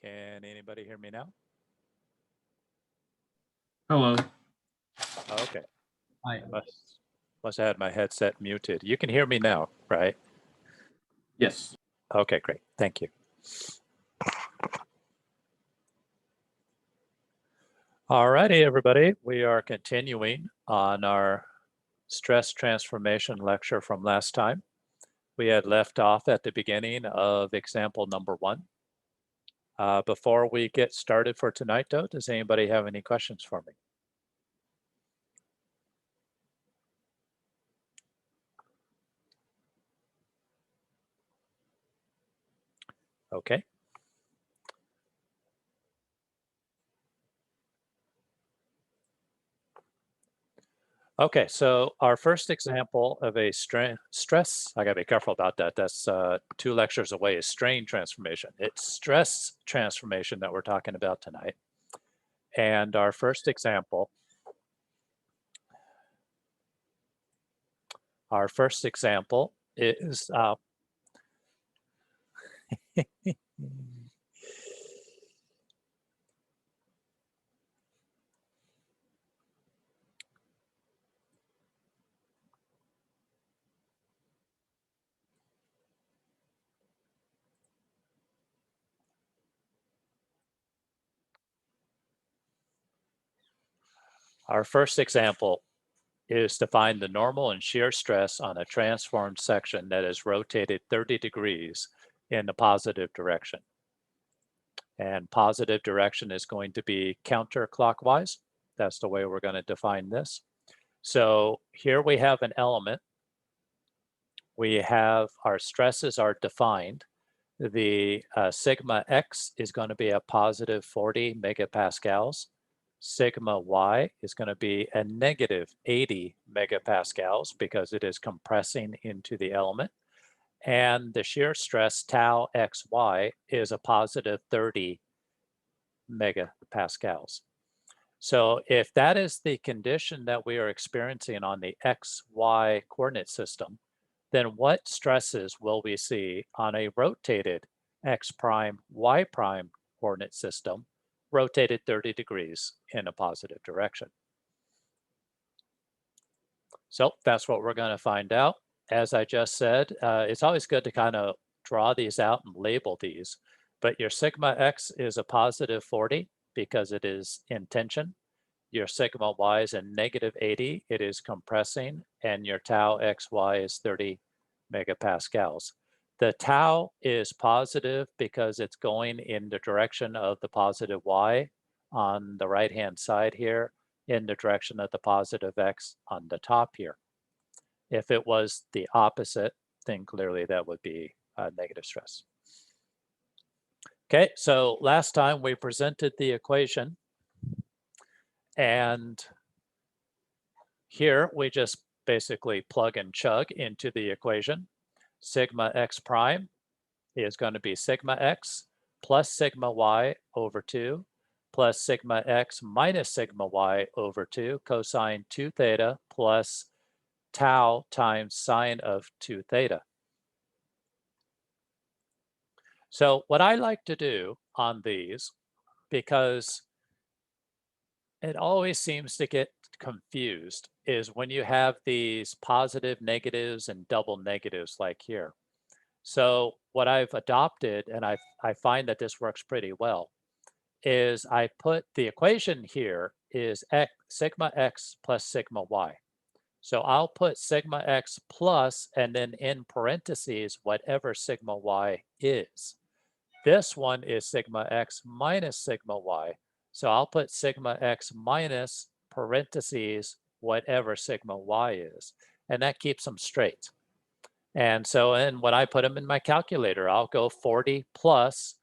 Can anybody hear me now? Hello. Okay. Hi. Must have had my headset muted. You can hear me now, right? Yes. Okay, great. Thank you. All righty, everybody. We are continuing on our stress transformation lecture from last time. We had left off at the beginning of example number 1. Before we get started for tonight, though, does anybody have any questions for me? Okay. Okay, so our first example of a stress, I gotta be careful about that. That's 2 lectures away, is strain transformation. It's stress transformation that we're talking about tonight. And our first example is our first example is to find the normal and shear stress on a transformed section that is rotated 30 degrees in the positive direction. And positive direction is going to be counterclockwise. That's the way we're going to define this. So here we have an element. We have our stresses are defined. The sigma x is going to be a positive 40 megapascals. Sigma y is going to be a negative 80 megapascals because it is compressing into the element. And the shear stress tau xy is a positive 30 megapascals. So if that is the condition that we are experiencing on the XY coordinate system, then what stresses will we see on a rotated X prime, Y prime coordinate system, rotated 30 degrees in a positive direction? So that's what we're going to find out. As I just said, it's always good to kind of draw these out and label these, but your sigma X is a positive 40 because it is in tension. Your sigma y is a negative 80, it is compressing, and your tau xy is 30 megapascals. The tau is positive because it's going in the direction of the positive y on the right-hand side here, in the direction of the positive x on the top here. If it was the opposite, then clearly that would be negative stress. Okay, so last time we presented the equation, and here we just basically plug and chug into the equation. Sigma x prime is going to be sigma x plus sigma y over 2 plus sigma x minus sigma y over 2 cosine 2 theta plus tau times sine of 2 theta. So what I like to do on these, because it always seems to get confused, is when you have these positive negatives and double negatives like here. So what I've adopted, and I find that this works pretty well, is I put the equation here is sigma x plus sigma y. So I'll put sigma x plus and then in parentheses whatever sigma y is. This one is sigma x minus sigma y. So I'll put sigma x minus parentheses whatever sigma y is. And that keeps them straight. And so, and when I put them in my calculator, I'll go 40 plus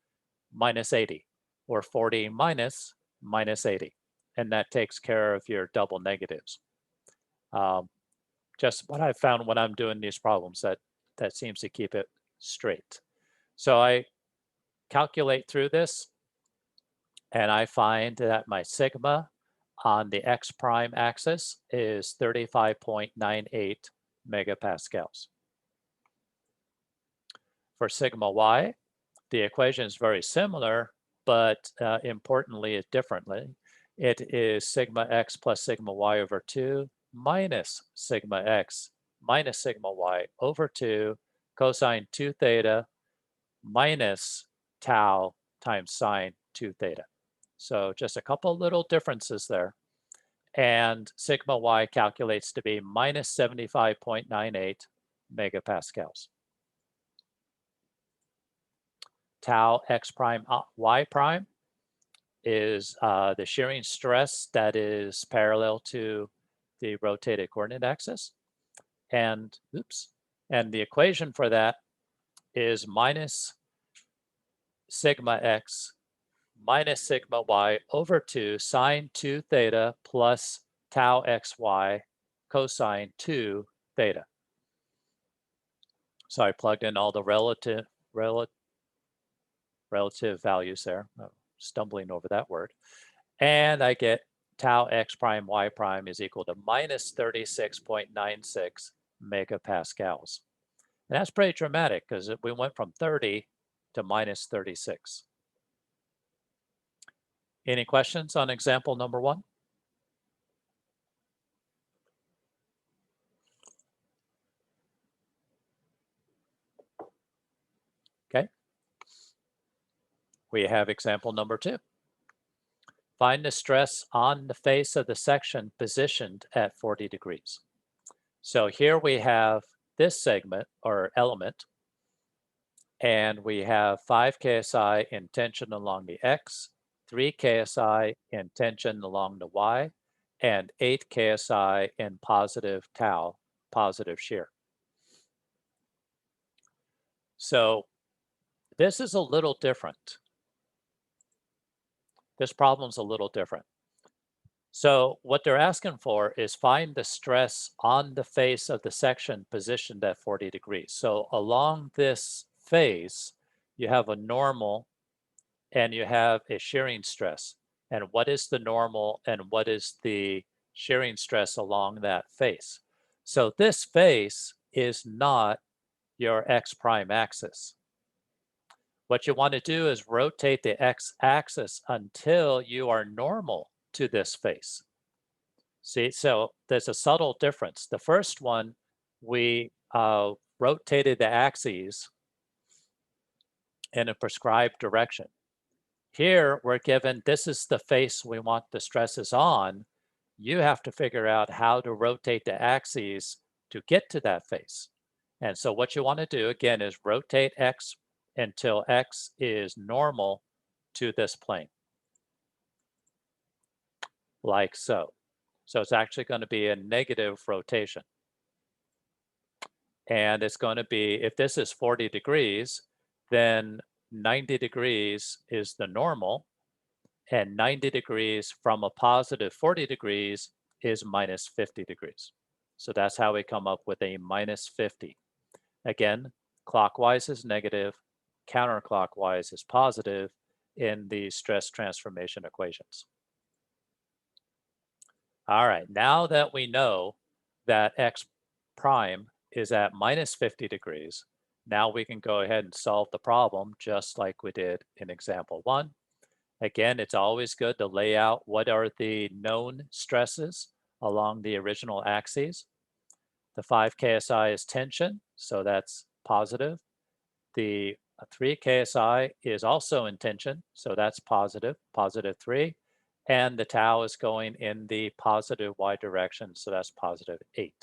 minus 80 or 40 minus minus 80. And that takes care of your double negatives. Just what I've found when I'm doing these problems, that seems to keep it straight. So I calculate through this, and I find that my sigma on the x prime axis is 35.98 megapascals. For sigma y, the equation is very similar, but importantly, differently. It is sigma x plus sigma y over 2 minus sigma x minus sigma y over 2 cosine 2 theta minus tau times sine 2 theta. So just a couple little differences there. And sigma y calculates to be minus 75.98 megapascals. Tau x prime y prime is the shearing stress that is parallel to the rotated coordinate axis. And the equation for that is minus sigma x minus sigma y over 2 sine 2 theta plus tau xy cosine 2 theta. So I plugged in all the relative values there. I'm stumbling over that word. And I get tau x prime y prime is equal to minus 36.96 megapascals. And that's pretty dramatic because we went from 30 to minus 36. Any questions on example number 1? Okay. We have example number 2. Find the stress on the face of the section positioned at 40 degrees. So here we have this segment or element, and we have 5 ksi in tension along the x, 3 ksi in tension along the y, and 8 ksi in positive tau, positive shear. So this is a little different. This problem's a little different. So what they're asking for is find the stress on the face of the section positioned at 40 degrees. So along this face, you have a normal and you have a shearing stress. And what is the normal and what is the shearing stress along that face? So this face is not your x prime axis. What you want to do is rotate the x-axis until you are normal to this face. See, so there's a subtle difference. The first one, we rotated the axes in a prescribed direction. Here, we're given this is the face we want the stresses on. You have to figure out how to rotate the axes to get to that face. And so what you want to do, again, is rotate x until x is normal to this plane, like so. So it's actually going to be a negative rotation. And it's going to be, if this is 40 degrees, then 90 degrees is the normal, and 90 degrees from a positive 40 degrees is minus 50 degrees. So that's how we come up with a minus 50. Again, clockwise is negative, counterclockwise is positive in the stress transformation equations. All right, now that we know that x prime is at minus 50 degrees, now we can go ahead and solve the problem just like we did in example 1. Again, it's always good to lay out what are the known stresses along the original axes. The 5 ksi is tension, so that's positive. The 3 ksi is also in tension, so that's positive, positive 3. And the tau is going in the positive y direction, so that's positive 8.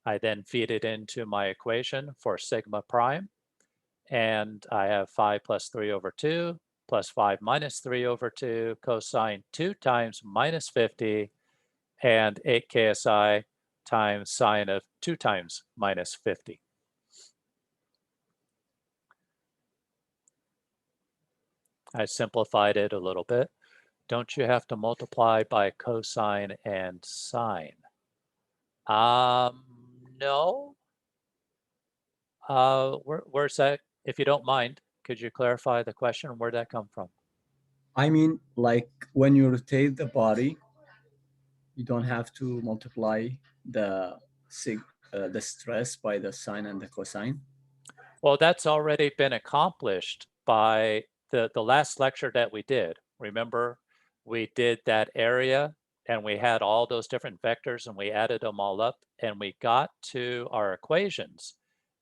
I then feed it into my equation for sigma prime, and I have 5 plus 3 over 2 plus 5 minus 3 over 2 cosine 2 times minus 50 and 8 ksi times sine of 2 times minus 50. I simplified it a little bit. Don't you have to multiply by cosine and sine? No. Where's that? If you don't mind, could you clarify the question? Where'd that come from? I mean, like when you rotate the body, you don't have to multiply the stress by the sine and the cosine. Well, that's already been accomplished by the last lecture that we did, remember we did that area and we had all those different vectors and we added them all up and we got to our equations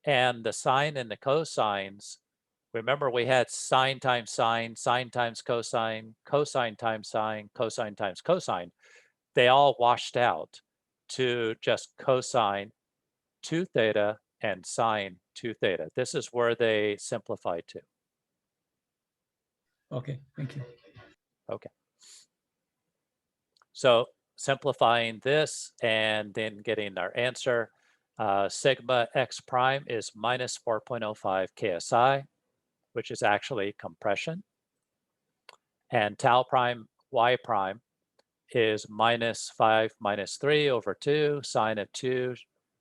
and the sine and the cosines. Remember we had sine times sine, sine times cosine, cosine times sine, cosine times cosine. They all washed out to just cosine 2 theta and sine 2 theta. This is where they simplified to. Okay, thank you. Okay. So simplifying this and then getting our answer, sigma x prime is minus 4.05 KSI, which is actually compression. And tau prime y prime is minus 5 minus 3 over 2 sine of 2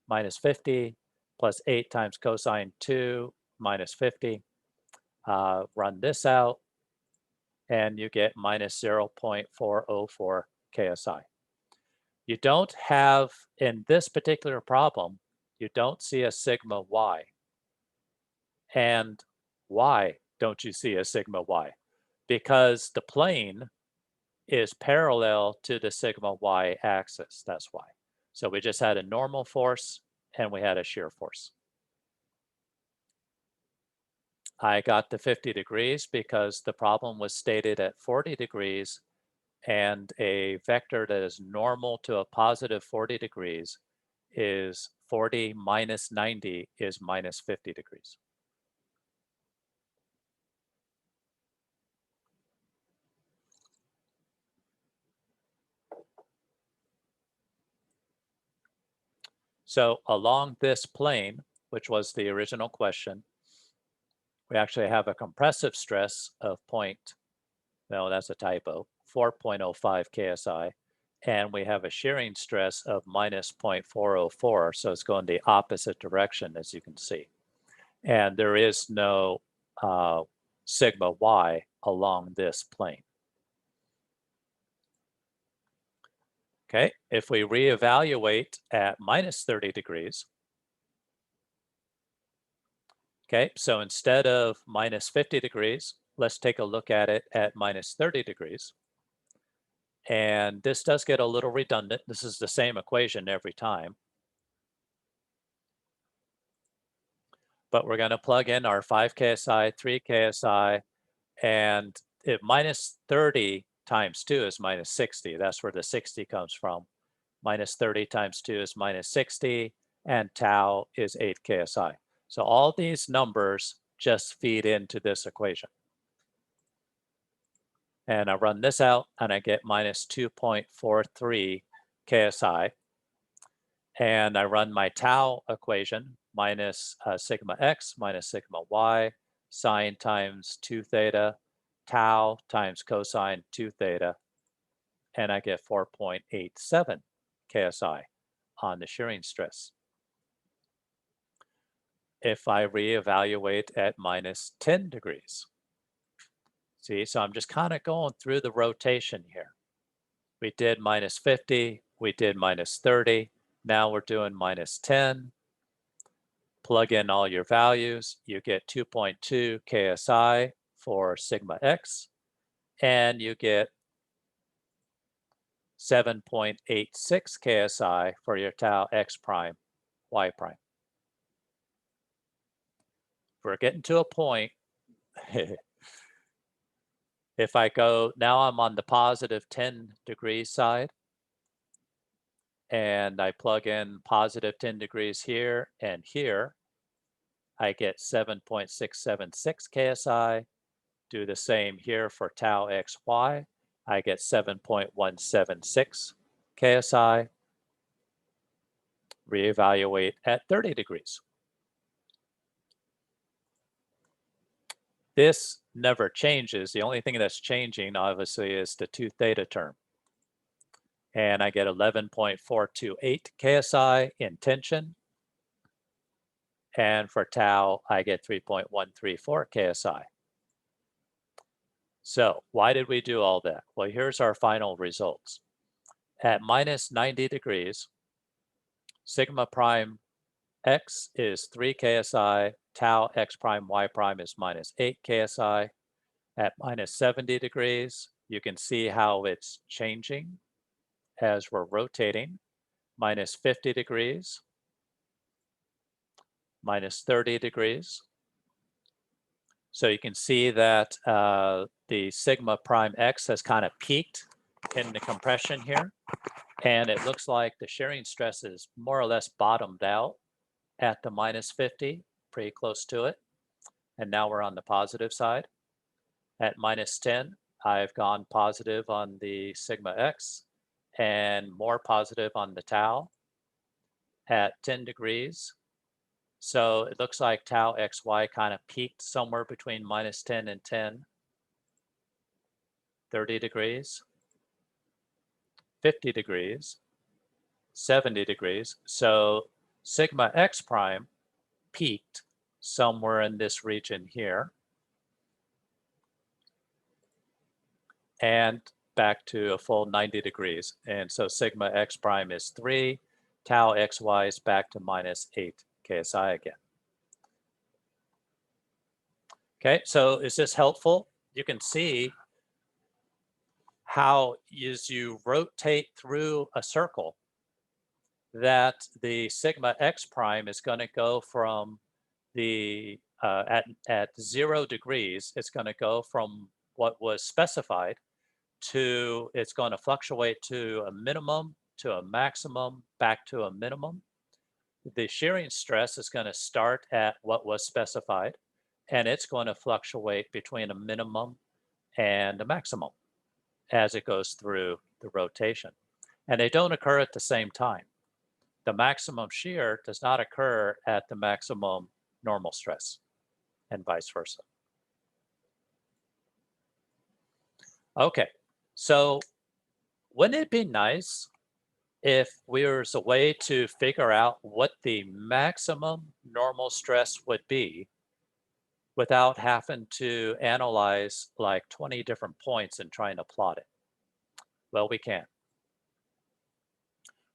minus 50 plus 8 times cosine 2 minus 50. Run this out and you get minus 0.404 KSI. You don't have, in this particular problem, you don't see a sigma y. And why don't you see a sigma y? Because the plane is parallel to the sigma y axis, that's why. So we just had a normal force and we had a shear force. I got the 50 degrees because the problem was stated at 40 degrees and a vector that is normal to a positive 40 degrees is 40 minus 90 is minus 50 degrees. So along this plane, which was the original question, we actually have a compressive stress of no, that's a typo, 4.05 KSI, and we have a shearing stress of minus 0.404, so it's going the opposite direction, as you can see. And there is no sigma y along this plane. Okay, if we reevaluate at minus 30 degrees, okay, so instead of minus 50 degrees, let's take a look at it at minus 30 degrees. And this does get a little redundant. This is the same equation every time. But we're going to plug in our 5 KSI, 3 KSI, and if minus 30 times 2 is minus 60. That's where the 60 comes from. Minus 30 times 2 is minus 60, and tau is 8 KSI. So all these numbers just feed into this equation. And I run this out, and I get minus 2.43 KSI. And I run my tau equation, minus sigma x minus sigma y, sine times 2 theta, tau times cosine 2 theta, and I get 4.87 KSI on the shearing stress. If I reevaluate at minus 10 degrees, see, so I'm just kind of going through the rotation here. We did minus 50, we did minus 30, now we're doing minus 10. Plug in all your values, you get 2.2 KSI for sigma x, and you get 7.86 KSI for your tau x prime, y prime. We're getting to a point, if I go, now I'm on the positive 10 degrees side, and I plug in positive 10 degrees here and here, I get 7.676 KSI. Do the same here for tau xy. I get 7.176 KSI. Reevaluate at 30 degrees. This never changes. The only thing that's changing, obviously, is the 2 theta term. And I get 11.428 KSI in tension. And for tau, I get 3.134 KSI. So why did we do all that? Well, here's our final results. At minus 90 degrees, sigma prime x is 3 KSI, tau x prime y prime is minus 8 KSI. At minus 70 degrees, you can see how it's changing as we're rotating. Minus 50 degrees, minus 30 degrees. So you can see that the sigma prime x has kind of peaked in the compression here. And it looks like the shearing stress is more or less bottomed out at the minus 50, pretty close to it. And now we're on the positive side. At minus 10, I've gone positive on the sigma x and more positive on the tau at 10 degrees. So it looks like tau xy kind of peaked somewhere between minus 10 and 10, 30 degrees, 50 degrees, 70 degrees. So sigma x prime peaked somewhere in this region here. And back to a full 90 degrees. And so sigma x prime is 3, tau xy is back to minus 8 KSI again. Okay, so is this helpful? You can see how as you rotate through a circle that the sigma x prime is going to go from the, at 0 degrees, it's going to go from what was specified to, it's going to fluctuate to a minimum, to a maximum, back to a minimum. The shearing stress is going to start at what was specified, and it's going to fluctuate between a minimum and a maximum as it goes through the rotation. And they don't occur at the same time. The maximum shear does not occur at the maximum normal stress, and vice versa. Okay, so wouldn't it be nice if there's a way to figure out what the maximum normal stress would be without having to analyze like 20 different points and trying to plot it? Well, we can.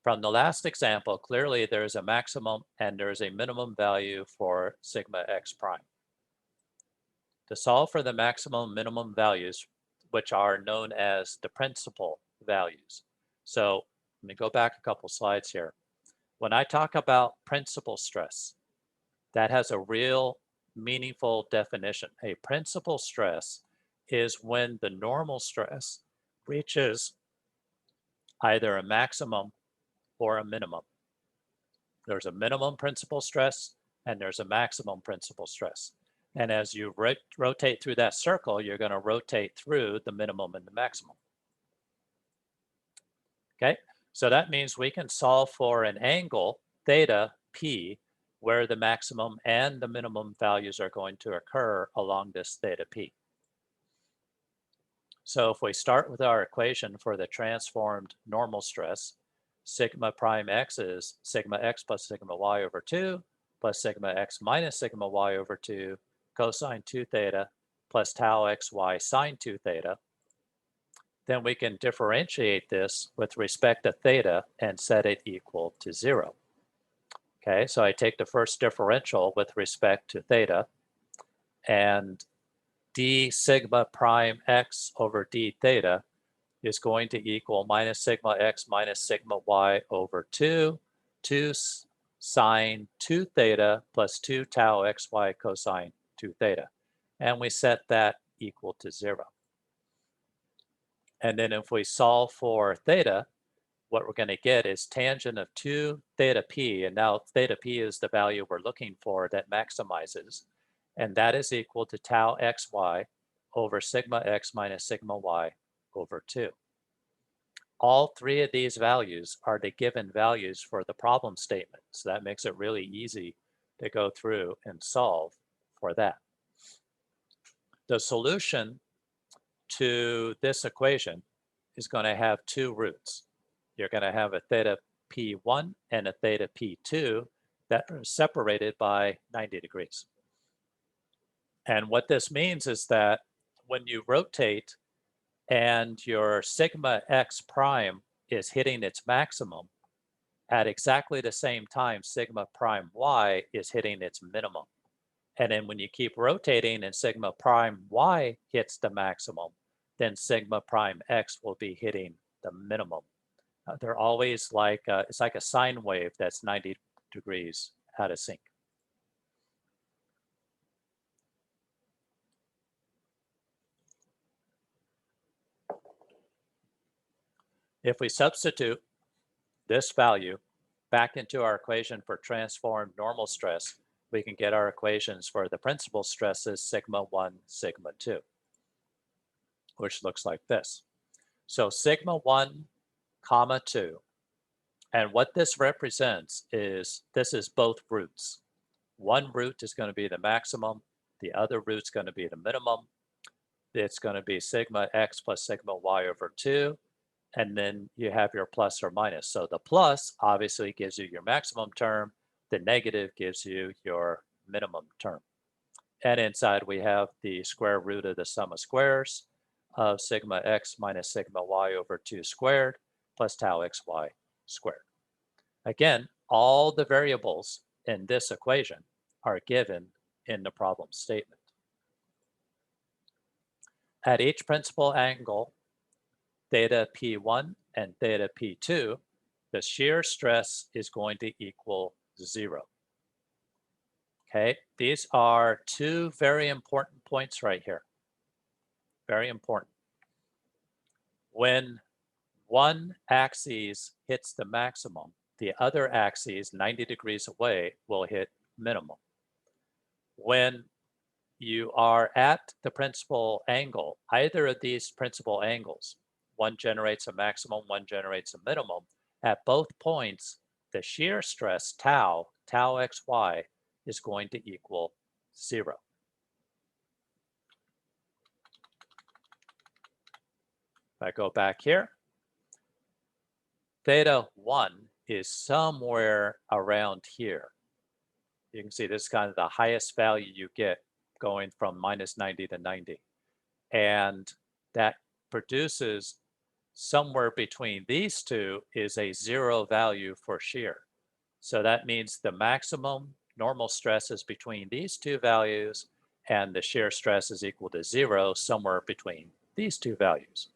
From the last example, clearly there's a maximum and there's a minimum value for sigma x prime. To solve for the maximum minimum values, which are known as the principal values. So let me go back a couple slides here. When I talk about principal stress, that has a real meaningful definition. A principal stress is when the normal stress reaches either a maximum or a minimum. There's a minimum principal stress and there's a maximum principal stress. And as you rotate through that circle, you're going to rotate through the minimum and the maximum. Okay, so that means we can solve for an angle, theta p, where the maximum and the minimum values are going to occur along this theta p. So if we start with our equation for the transformed normal stress, sigma prime x is sigma x plus sigma y over 2 plus sigma x minus sigma y over 2 cosine 2 theta plus tau xy sine 2 theta. Then we can differentiate this with respect to theta and set it equal to 0. Okay, so I take the first differential with respect to theta, and d sigma prime x over d theta is going to equal minus sigma x minus sigma y over 2 sine 2 theta plus 2 tau xy cosine 2 theta. And we set that equal to 0. And then if we solve for theta, what we're going to get is tangent of 2 theta p, and now theta p is the value we're looking for that maximizes, and that is equal to tau xy over sigma x minus sigma y over 2. All three of these values are the given values for the problem statement, so that makes it really easy to go through and solve for that. The solution to this equation is going to have two roots. You're going to have a theta p1 and a theta p2 that are separated by 90 degrees. And what this means is that when you rotate and your sigma x prime is hitting its maximum, at exactly the same time sigma prime y is hitting its minimum. And then when you keep rotating and sigma prime y hits the maximum, then sigma prime x will be hitting the minimum. They're always like, it's like a sine wave that's 90 degrees out of sync. If we substitute this value back into our equation for transformed normal stress, we can get our equations for the principal stresses sigma 1, sigma 2, which looks like this. So sigma 1, comma 2, and what this represents is this is both roots. One root is going to be the maximum, the other root's going to be the minimum. It's going to be sigma x plus sigma y over 2, and then you have your plus or minus. So the plus obviously gives you your maximum term, the negative gives you your minimum term. And inside we have the square root of the sum of squares of sigma x minus sigma y over 2 squared plus tau xy squared. Again, all the variables in this equation are given in the problem statement. At each principal angle, theta P1 and theta P2, the shear stress is going to equal 0. Okay, these are two very important points right here. Very important. When one axis hits the maximum, the other axis 90 degrees away will hit minimum. When you are at the principal angle, either of these principal angles, one generates a maximum, one generates a minimum. At both points, the shear stress tau xy, is going to equal 0. If I go back here, theta 1 is somewhere around here. You can see this is kind of the highest value you get going from minus 90 to 90. And that produces somewhere between these two is a 0 value for shear. So that means the maximum normal stress is between these two values and the shear stress is equal to 0 somewhere between these two values.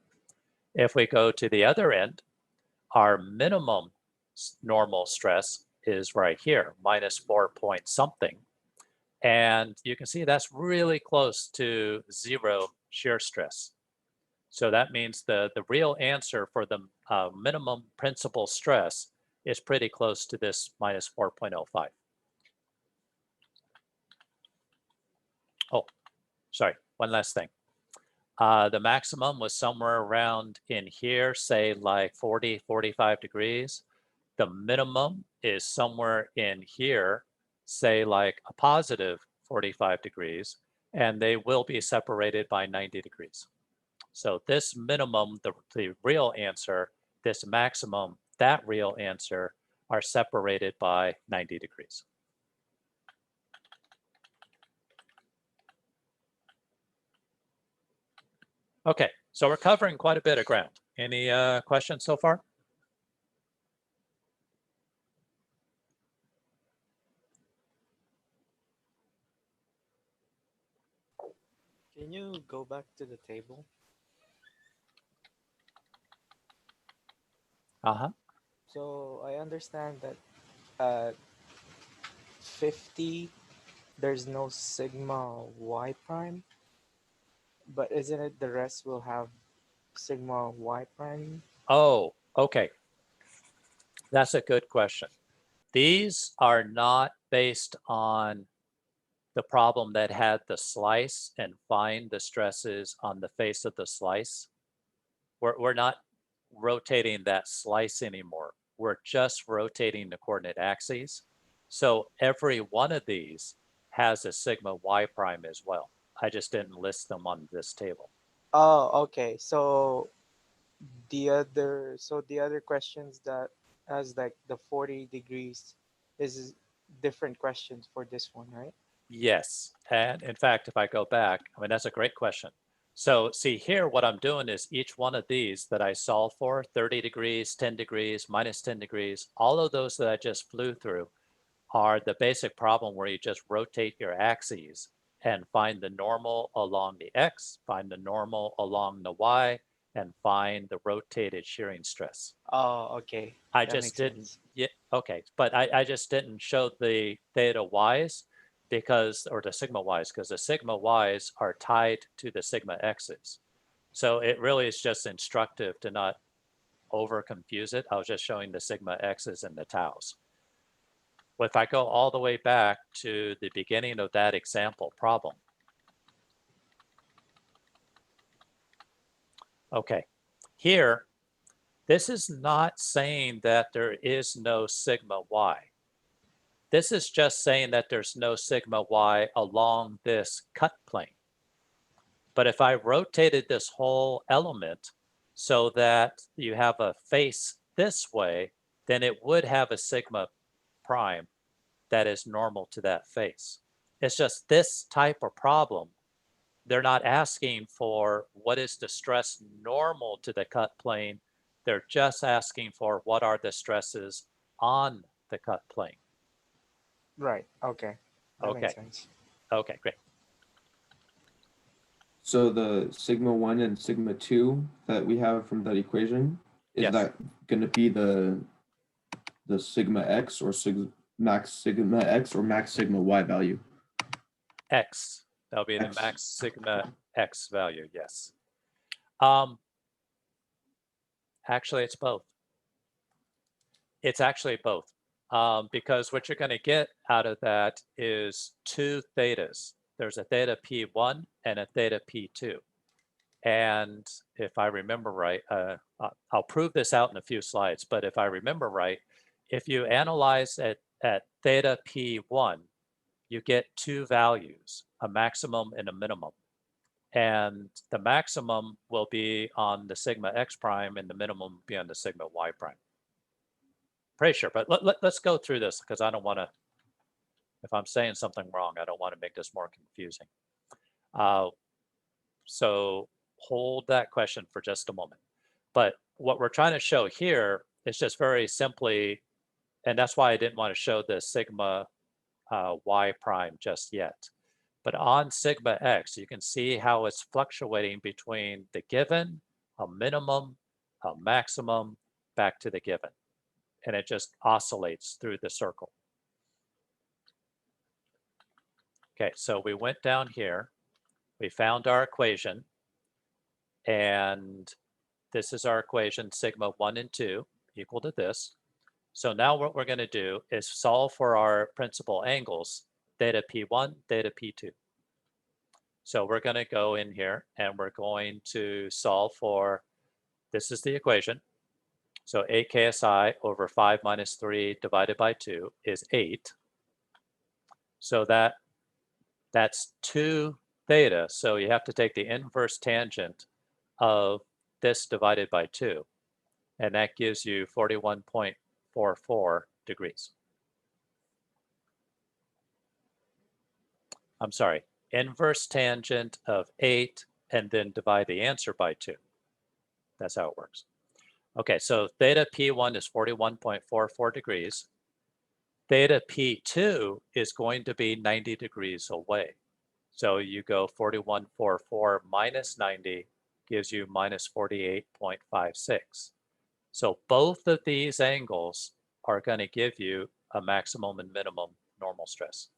If we go to the other end, our minimum normal stress is right here, minus 4 point something. And you can see that's really close to 0 shear stress. So that means the real answer for the minimum principal stress is pretty close to this minus 4.05. Oh, sorry, one last thing. The maximum was somewhere around in here, say like 40, 45 degrees. The minimum is somewhere in here, say like a positive 45 degrees, and they will be separated by 90 degrees. So this minimum, the real answer, this maximum, that real answer are separated by 90 degrees. Okay, so we're covering quite a bit of ground. Any questions so far? Can you go back to the table? Uh-huh. So I understand that at 50, there's no sigma y prime, but isn't it the rest will have sigma y prime? Oh, okay. That's a good question. These are not based on the problem that had the slice and find the stresses on the face of the slice. We're not rotating that slice anymore. We're just rotating the coordinate axes. So every one of these has a sigma y prime as well. I just didn't list them on this table. Oh, okay. So the other questions that has like the 40 degrees is different questions for this one, right? Yes, and in fact, if I go back, I mean, that's a great question. So see here, what I'm doing is each one of these that I solve for, 30 degrees, 10 degrees, minus 10 degrees, all of those that I just flew through are the basic problem where you just rotate your axes and find the normal along the X, find the normal along the Y, and find the rotated shearing stress. Oh, okay. I That just makes didn't, sense. yeah, okay, but I just didn't show the theta Ys because, or the sigma Ys, because the sigma Ys are tied to the sigma X's. So it really is just instructive to not over confuse it. I was just showing the sigma X's and the taus. Well, if I go all the way back to the beginning of that example problem. Okay, here, this is not saying that there is no sigma Y. This is just saying that there's no sigma Y along this cut plane. But if I rotated this whole element so that you have a face this way, then it would have a sigma prime that is normal to that face. It's just this type of problem, they're not asking for what is the stress normal to the cut plane. They're just asking for what are the stresses on the cut plane. Right. Okay. That Okay. makes sense. Okay, great. So the sigma 1 and sigma 2 that we have from that equation, is Yes. that going to be the sigma x or max sigma x or max sigma y value? X, that'll be the X. max sigma X value, yes. Actually, it's both. It's actually both. Because what you're gonna get out of that is two thetas. There's a theta P1 and a theta P2. And if I remember right, I'll prove this out in a few slides, but if I remember right, if you analyze at theta P1, you get two values, a maximum and a minimum. And the maximum will be on the sigma X prime and the minimum will be on the sigma Y prime. Pretty sure, but let's go through this because I don't want to, if I'm saying something wrong, I don't want to make this more confusing. So hold that question for just a moment. But what we're trying to show here is just very simply, and that's why I didn't want to show the sigma Y prime just yet. But on sigma X, you can see how it's fluctuating between the given, a minimum, a maximum, back to the given. And it just oscillates through the circle. Okay, so we went down here, we found our equation, and this is our equation, sigma 1 and 2 equal to this. So now what we're going to do is solve for our principal angles, theta P1, theta P2. So we're going to go in here and we're going to solve for, this is the equation. So 8 KSI over 5 minus 3 divided by 2 is 8. So that's 2 theta. So you have to take the inverse tangent of this divided by 2. And that gives you 41.44 degrees. I'm sorry, inverse tangent of 8 and then divide the answer by 2. That's how it works. Okay, so theta P1 is 41.44 degrees. Theta P2 is going to be 90 degrees away. So you go 41.44 minus 90 gives you minus 48.56. So both of these angles are going to give you a maximum and minimum normal stress.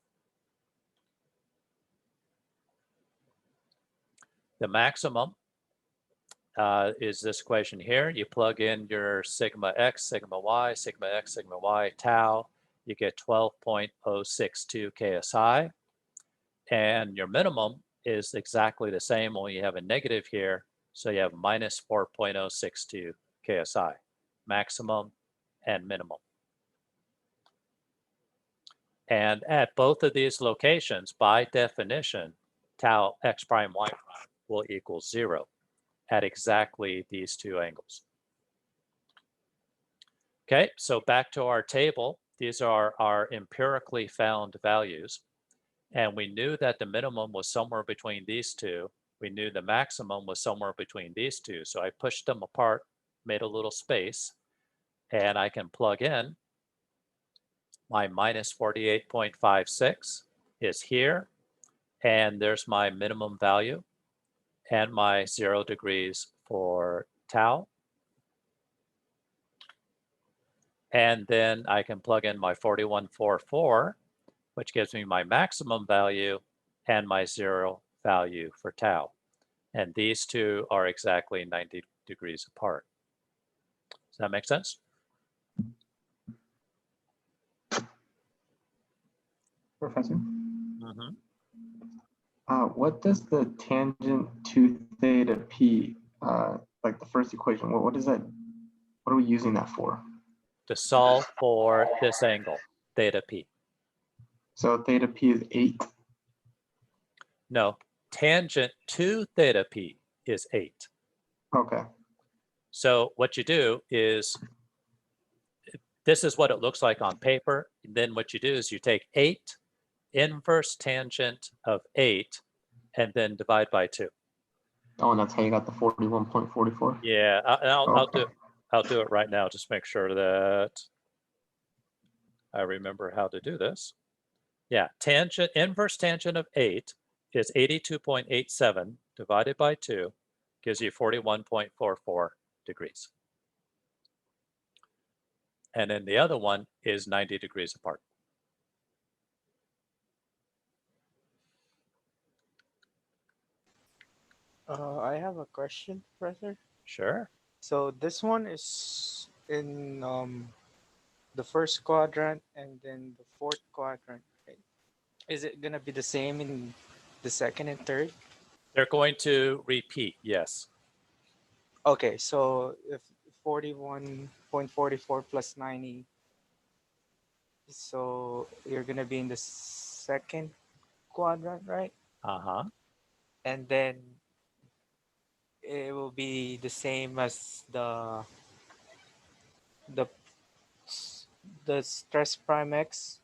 The maximum is this equation here. You plug in your sigma x, sigma y, sigma x, sigma y, tau. You get 12.062 KSI. And your minimum is exactly the same, only you have a negative here. So you have minus 4.062 KSI, maximum and minimum. And at both of these locations, by definition, tau x prime y prime will equal 0 at exactly these two angles. Okay, so back to our table. These are our empirically found values. And we knew that the minimum was somewhere between these two. We knew the maximum was somewhere between these two. So I pushed them apart, made a little space, and I can plug in My minus 48.56 is here. And there's my minimum value and my 0 degrees for tau. And then I can plug in my 4144, which gives me my maximum value and my 0 value for tau. And these two are exactly 90 degrees apart. Does that make sense? Professor, Mhm. what does the tangent to theta p, like the first equation, what is that? What are we using that for? To solve for this angle, theta p. So theta p is 8. No, tangent to theta p is 8. Okay. So what you do is, this is what it looks like on paper. Then what you do is you take 8, inverse tangent of 8, and then divide by 2. Oh, and that's how you got the 41.44. Yeah, Okay. I'll do it right now. Just make sure that I remember how to do this. Yeah, inverse tangent of 8 is 82.87 divided by 2 gives you 41.44 degrees. And then the other one is 90 degrees apart. I have a question, Professor. Sure. So this one is in the first quadrant and then the fourth quadrant, right? Is it gonna be the same in the second and third? They're going to repeat, yes. Okay, so if 41.44 plus 90, so you're gonna be in the second quadrant, right? Uh-huh. And then it will be the same as the the stress prime x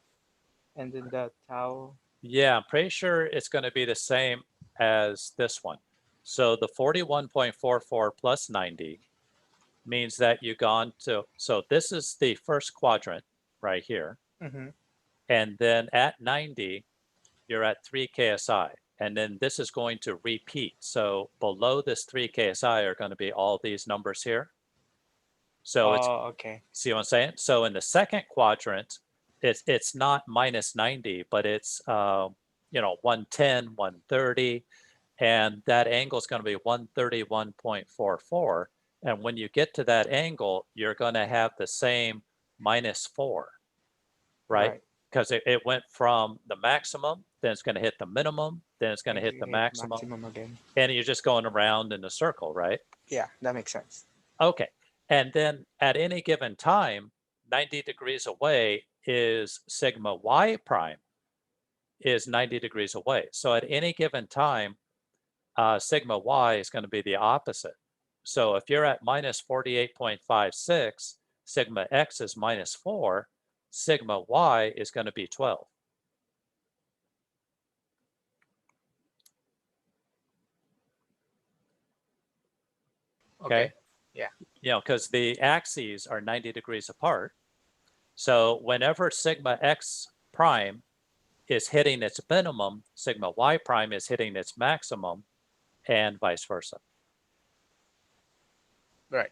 and then the tau. Yeah, I'm pretty sure it's going to be the same as this one. So the 41.44 plus 90 means that you've gone to, so this is the first quadrant right here. Mm-hmm. And then at 90, you're at 3 KSI. And then this is going to repeat. So below this 3 KSI are going to be all these numbers here. So it's, Okay. see what I'm saying? So in the second quadrant, it's not minus 90, but it's 110, 130, and that angle is going to be 131.44. And when you get to that angle, you're going to have the same minus 4, right? Because it went from the maximum, then it's going to hit the minimum, then it's going to hit the maximum, again. and you're just going around in a circle, right? Yeah, that makes sense. Okay. And then at any given time, 90 degrees away is sigma y prime is 90 degrees away. So at any given time, sigma y is going to be the opposite. So if you're at minus 48.56, sigma x is minus 4, sigma y is going to be 12. Okay. Yeah. Because the axes are 90 degrees apart. So whenever sigma x prime is hitting its minimum, sigma y prime is hitting its maximum, and vice versa. Right.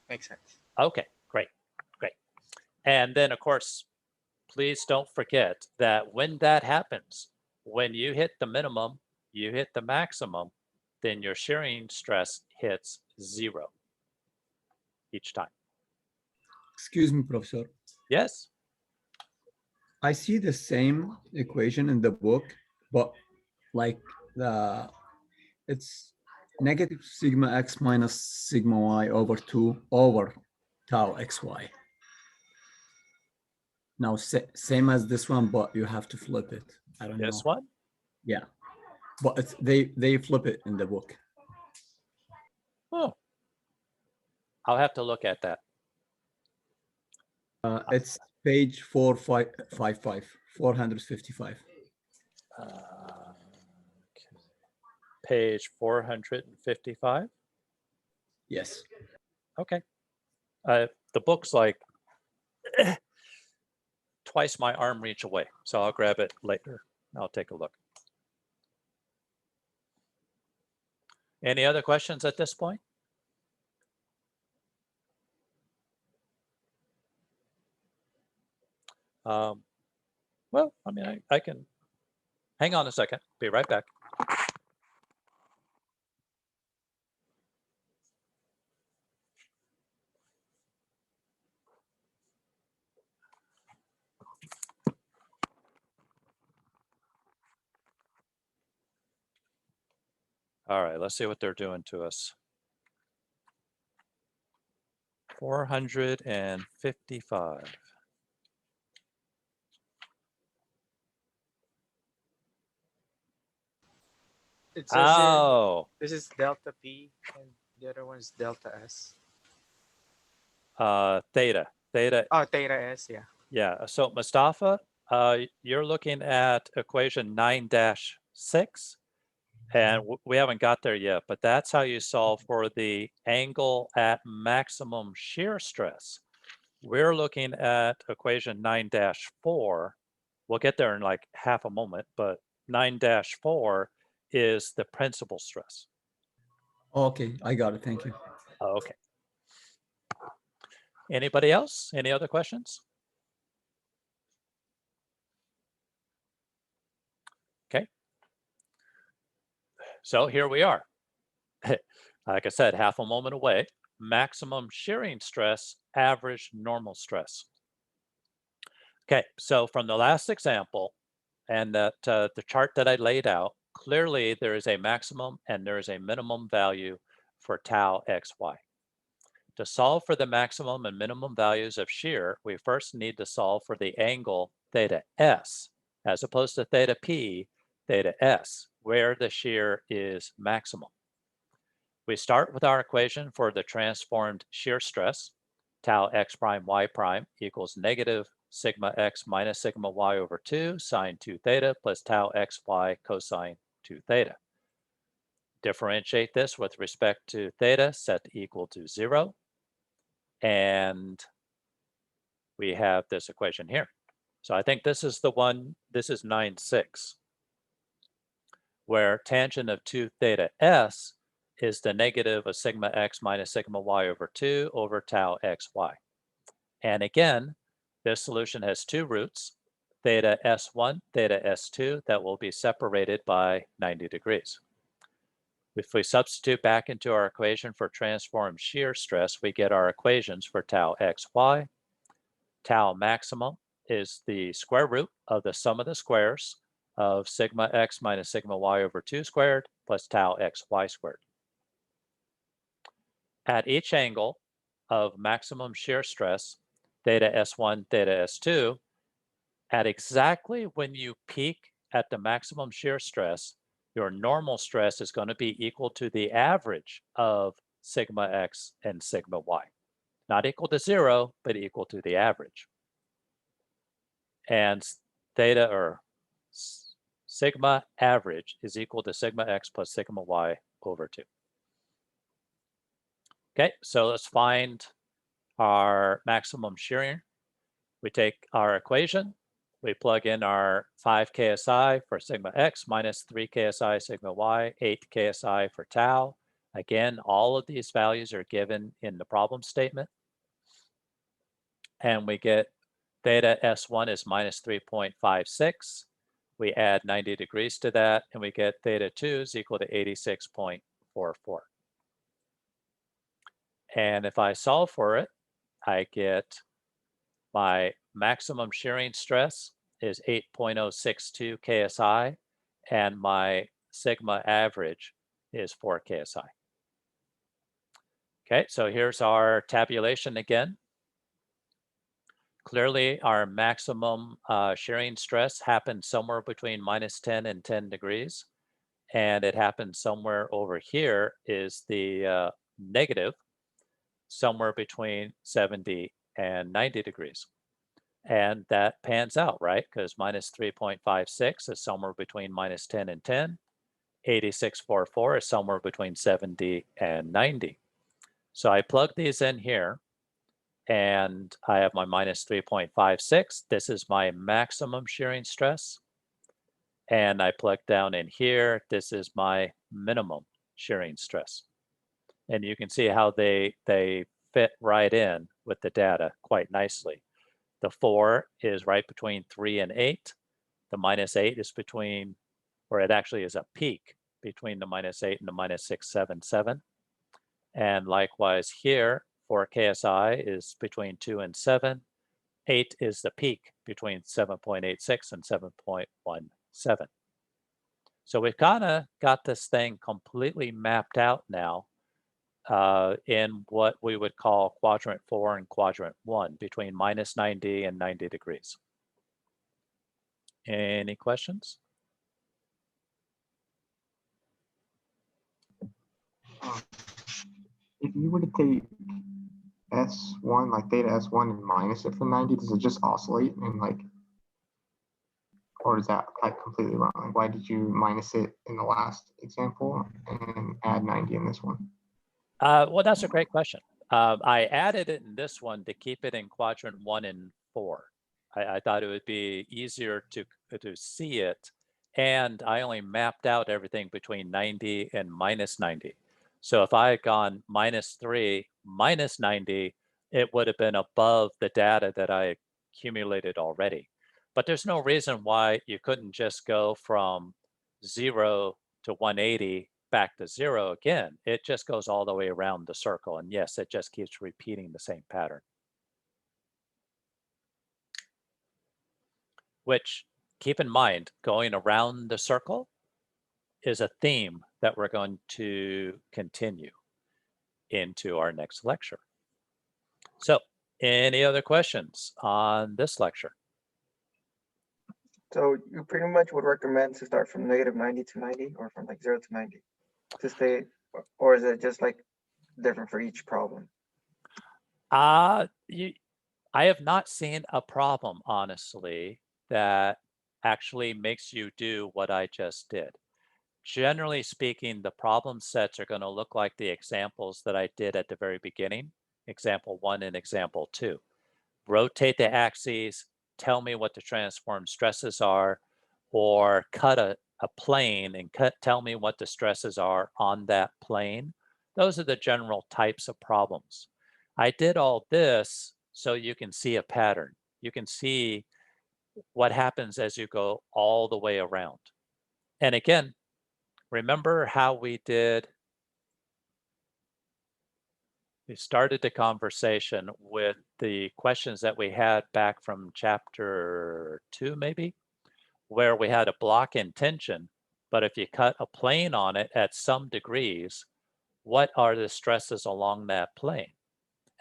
Makes sense. Okay, great. And then, of course, please don't forget that when that happens, when you hit the minimum, you hit the maximum, then your shearing stress hits 0 each time. Excuse me, Professor. Yes? I see the same equation in the book, but like it's negative sigma x minus sigma y over 2 over tau xy. Now, same as this one, but you have to flip it. I don't know. This one? Yeah, but it's, they flip it in the book. Oh, I'll have to look at that. It's page 455. Page 455. Yes. Okay. The book's like twice my arm reach away. So I'll grab it later. I'll take a look. Any other questions at this point? Well, I mean, I can hang on a second. Be right back. All right, let's see what they're doing to us. 455. It says here, Oh, this is delta P and the other one is delta S. theta. Oh, theta S, yeah. Yeah, so Mustafa, you're looking at equation 9-6, and we haven't got there yet, but that's how you solve for the angle at maximum shear stress. We're looking at equation 9-4. We'll get there in like half a moment, but 9-4 is the principal stress. Okay, I got it. Thank you. Okay. Anybody else? Any other questions? Okay. So here we are. Like I said, half a moment away. Maximum shearing stress, average normal stress. Okay, so from the last example and that the chart that I laid out, clearly there is a maximum and there is a minimum value for tau xy. To solve for the maximum and minimum values of shear, we first need to solve for the angle theta s, as opposed to theta p, theta s, where the shear is maximum. We start with our equation for the transformed shear stress, tau x prime y prime equals negative sigma x minus sigma y over 2 sine 2 theta plus tau xy cosine 2 theta. Differentiate this with respect to theta set to equal to 0. And we have this equation here. So I think this is the one, this is 9-6, where tangent of 2 theta s is the negative of sigma x minus sigma y over 2 over tau xy. And again, this solution has two roots, theta s1, theta s2, that will be separated by 90 degrees. If we substitute back into our equation for transformed shear stress, we get our equations for tau xy. Tau maximum is the square root of the sum of the squares of sigma x minus sigma y over 2 squared plus tau xy squared. At each angle of maximum shear stress, theta s1, theta s2, at exactly when you peak at the maximum shear stress, your normal stress is going to be equal to the average of sigma x and sigma y. Not equal to 0, but equal to the average. And theta or sigma average is equal to sigma x plus sigma y over 2. Okay, so let's find our maximum shearing. We take our equation, we plug in our 5 KSI for sigma x minus 3 KSI sigma y, 8 KSI for tau. Again, all of these values are given in the problem statement. And we get theta S1 is minus 3.56. We add 90 degrees to that, and we get theta 2 is equal to 86.44. And if I solve for it, I get my maximum shearing stress is 8.062 KSI, and my sigma average is 4 KSI. Okay, so here's our tabulation again. Clearly, our maximum shearing stress happens somewhere between minus 10 and 10 degrees. And it happens somewhere over here is the negative, somewhere between 70 and 90 degrees. And that pans out, right? Because minus 3.56 is somewhere between minus 10 and 10. 86.44 is somewhere between 70 and 90. So I plug these in here. and I have my minus 3.56. This is my maximum shearing stress. And I plug down in here, this is my minimum shearing stress. And you can see how they fit right in with the data quite nicely. The 4 is right between 3 and 8. The minus 8 is between, or it actually is a peak between the minus 8 and the minus 677. And likewise here for KSI is between 2 and 7. 8 is the peak between 7.86 and 7.17. So we've kind of got this thing completely mapped out now in what we would call quadrant 4 and quadrant 1, between minus 90 and 90 degrees. Any questions? If you were to take S1, like theta S1 and minus it from 90, does it just oscillate and like, or is that like completely wrong? Like, why did you minus it in the last example and add 90 in this one? Well, that's a great question. I added it in this one to keep it in quadrant 1 and 4. I thought it would be easier to see it, and I only mapped out everything between 90 and minus 90. So if I had gone minus 3, minus 90, it would have been above the data that I accumulated already. But there's no reason why you couldn't just go from 0 to 180 back to 0 again. It just goes all the way around the circle. And yes, it just keeps repeating the same pattern. Which, keep in mind, going around the circle is a theme that we're going to continue into our next lecture. So, any other questions on this lecture? So you pretty much would recommend to start from negative 90 to 90, or from like 0 to 90 to stay, or is it just like different for each problem? I have not seen a problem, honestly, that actually makes you do what I just did. Generally speaking, the problem sets are going to look like the examples that I did at the very beginning, example 1 and example 2. Rotate the axes, tell me what the transform stresses are, or cut a plane and tell me what the stresses are on that plane. Those are the general types of problems. I did all this so you can see a pattern. You can see what happens as you go all the way around. And again, remember how we started the conversation with the questions that we had back from chapter 2, maybe, where we had a block in tension, but if you cut a plane on it at some degrees, what are the stresses along that plane?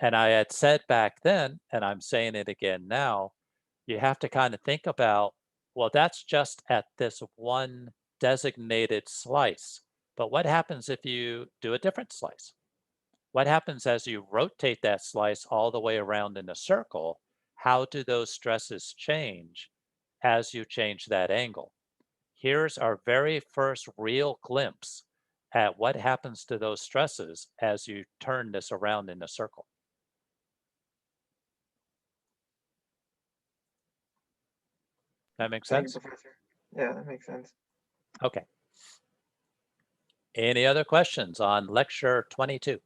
And I had said back then, and I'm saying it again now, you have to kind of think about, well, that's just at this one designated slice. But what happens if you do a different slice? What happens as you rotate that slice all the way around in a circle? How do those stresses change as you change that angle? Here's our very first real glimpse at what happens to those stresses as you turn this around in a circle. That makes Thank you, sense? Professor. Yeah, that makes sense. Okay. Any other questions on lecture 22?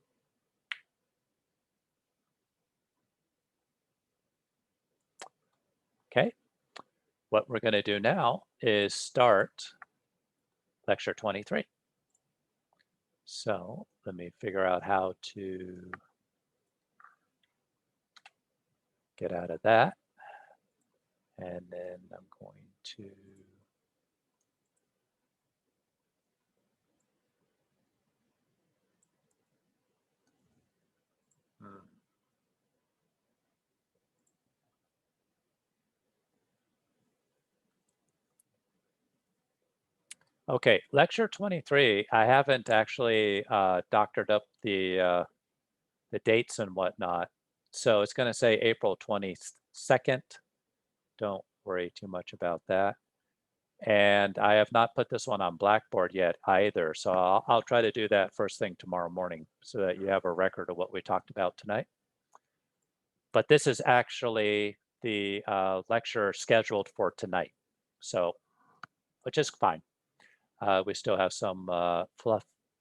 Okay. What we're going to do now is start lecture 23. So let me figure out how to get out of that. And then I'm going to Okay, lecture 23, I haven't actually doctored up the dates and whatnot. So it's going to say April 22nd. Don't worry too much about that. And I have not put this one on Blackboard yet either. So I'll try to do that first thing tomorrow morning so that you have a record of what we talked about tonight. but this is actually the lecture scheduled for tonight. So, which is fine. We still have some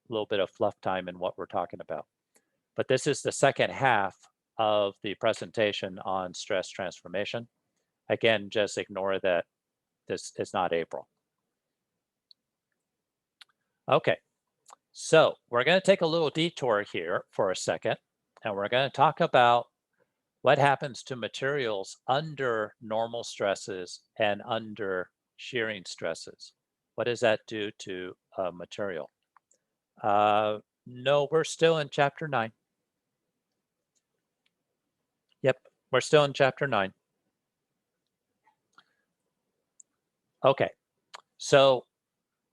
little bit of fluff time in what we're talking about. But this is the second half of the presentation on stress transformation. Again, just ignore that this is not April. Okay, so we're going to take a little detour here for a second, and we're going to talk about what happens to materials under normal stresses and under shearing stresses. What does that do to a material? No, we're still in chapter 9. Yep, we're still in chapter 9. Okay, so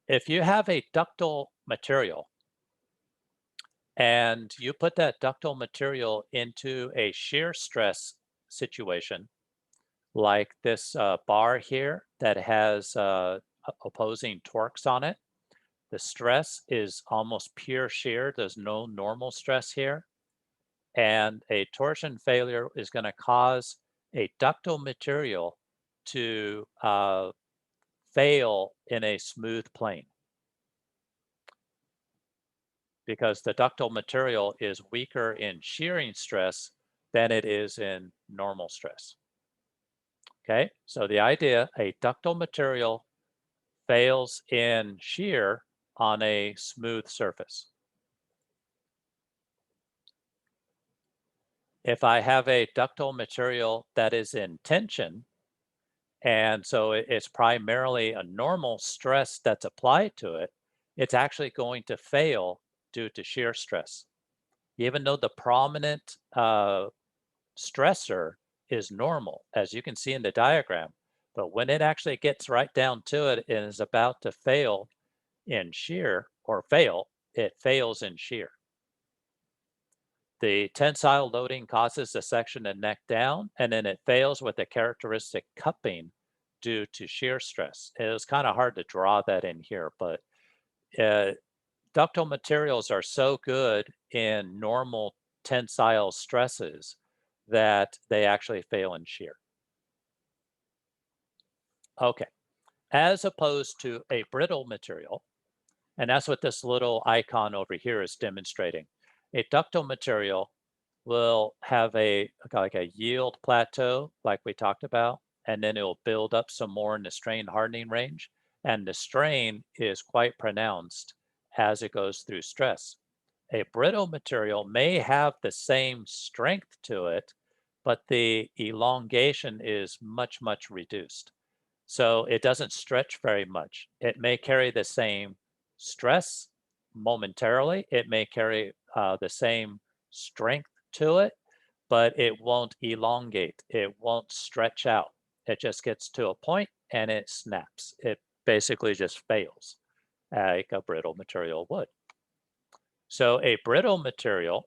if you have a ductile material and you put that ductile material into a shear stress situation, like this bar here that has opposing torques on it, the stress is almost pure shear. There's no normal stress here. And a torsion failure is going to cause a ductile material to fail in a smooth plane, because the ductile material is weaker in shearing stress than it is in normal stress. Okay, so the idea, a ductile material fails in shear on a smooth surface. If I have a ductile material that is in tension, and so it's primarily a normal stress that's applied to it, it's actually going to fail due to shear stress. Even though the prominent stressor is normal, as you can see in the diagram, but when it actually gets right down to it and is about to fail in shear, or fail, it fails in shear. The tensile loading causes the section to neck down, and then it fails with a characteristic cupping due to shear stress. It was kind of hard to draw that in here, but ductile materials are so good in normal tensile stresses that they actually fail in shear. Okay, as opposed to a brittle material, and that's what this little icon over here is demonstrating. A ductile material will have like a yield plateau, like we talked about, and then it will build up some more in the strain hardening range. And the strain is quite pronounced as it goes through stress. A brittle material may have the same strength to it, but the elongation is much, much reduced. So it doesn't stretch very much. It may carry the same stress momentarily. It may carry the same strength to it, but it won't elongate. It won't stretch out. It just gets to a point and it snaps. It basically just fails like a brittle material would. So a brittle material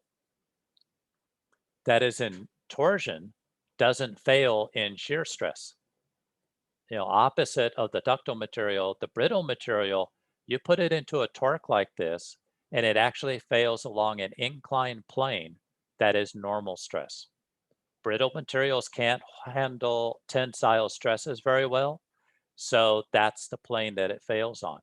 that is in torsion doesn't fail in shear stress. You know, opposite of the ductile material, the brittle material, you put it into a torque like this, and it actually fails along an inclined plane that is normal stress. Brittle materials can't handle tensile stresses very well, so that's the plane that it fails on.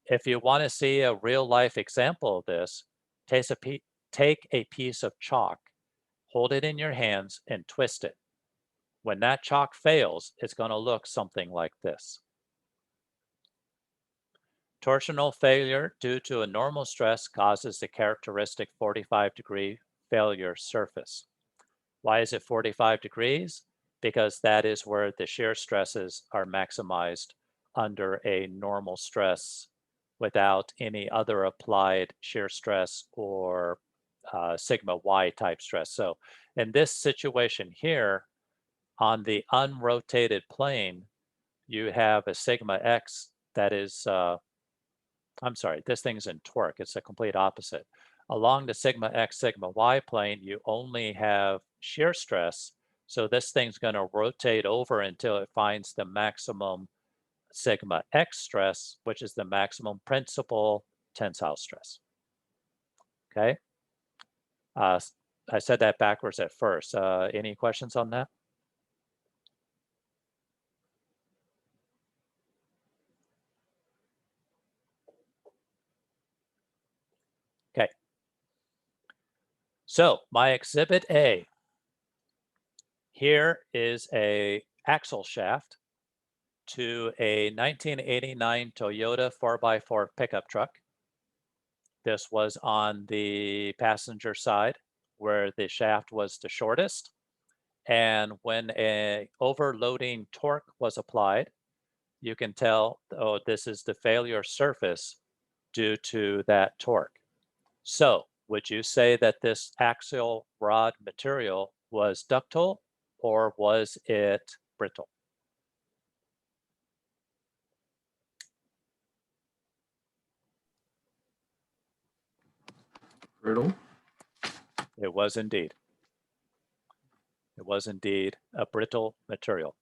If you want to see a real life example of this, take a piece of chalk, hold it in your hands, and twist it. When that chalk fails, it's going to look something like this. Torsional failure due to a normal stress causes the characteristic 45-degree failure surface. Why is it 45 degrees? Because that is where the shear stresses are maximized under a normal stress without any other applied shear stress or sigma y type stress. So in this situation here, on the unrotated plane, you have a sigma x that is, I'm sorry, this thing's in torque. It's a complete opposite. Along the sigma x, sigma y plane, you only have shear stress. So this thing's going to rotate over until it finds the maximum sigma x stress, which is the maximum principal tensile stress. Okay. I said that backwards at first. Any questions on that? Okay. So my exhibit A. Here is a axle shaft to a 1989 Toyota 4x4 pickup truck. This was on the passenger side where the shaft was the shortest. And when a overloading torque was applied, you can tell, oh, this is the failure surface due to that torque. So would you say that this axial rod material was ductile or was it brittle? Brittle. It was indeed. It was indeed a brittle material.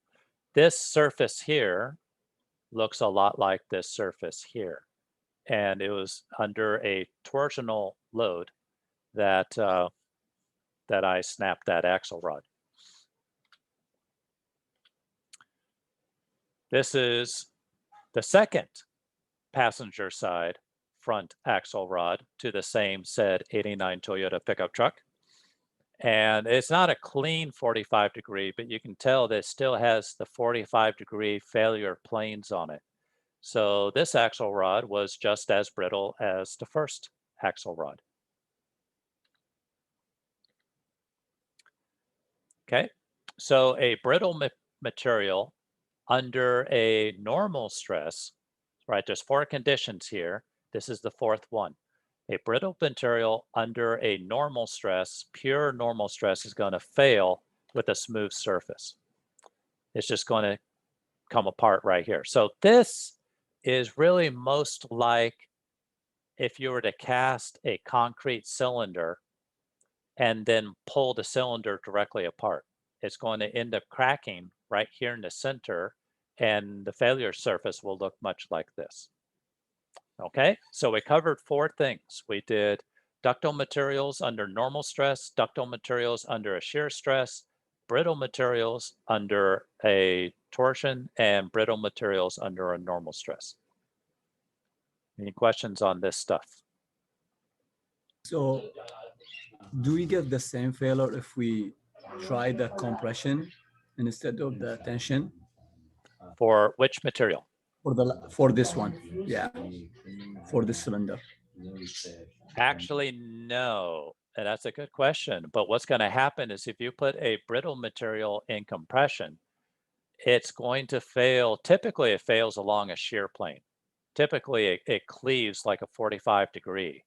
This surface here looks a lot like this surface here. And it was under a torsional load that, that I snapped that axle rod. This is the second passenger side front axle rod to the same said 89 Toyota pickup truck. And it's not a clean 45 degree, but you can tell that it still has the 45 degree failure planes on it. So this axle rod was just as brittle as the first axle rod. Okay, so a brittle material under a normal stress, right? There's 4 conditions here. This is the 4th one. A brittle material under a normal stress, pure normal stress, is going to fail with a smooth surface. It's just going to come apart right here. So this is really most like if you were to cast a concrete cylinder and then pull the cylinder directly apart. It's going to end up cracking right here in the center, and the failure surface will look much like this. Okay, so we covered 4 things. We did ductile materials under normal stress, ductile materials under a shear stress, brittle materials under a torsion, and brittle materials under a normal stress. Any questions on this stuff? So do we get the same failure if we try the compression instead of the tension? For which material? For this one, yeah, for this cylinder. Actually, no. And that's a good question. But what's going to happen is if you put a brittle material in compression, it's going to fail. Typically, it fails along a shear plane. Typically, it cleaves like a 45 degree,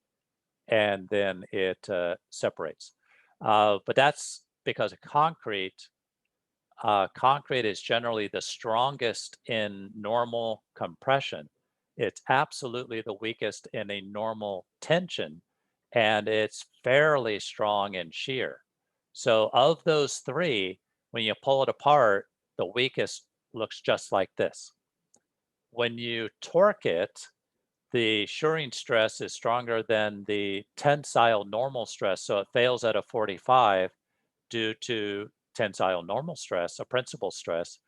and then it separates. But that's because of concrete. Concrete is generally the strongest in normal compression. It's absolutely the weakest in a normal tension, and it's fairly strong in shear. So of those 3, when you pull it apart, the weakest looks just like this. When you torque it, the shearing stress is stronger than the tensile normal stress, so it fails at a 45 due to tensile normal stress, a principal stress.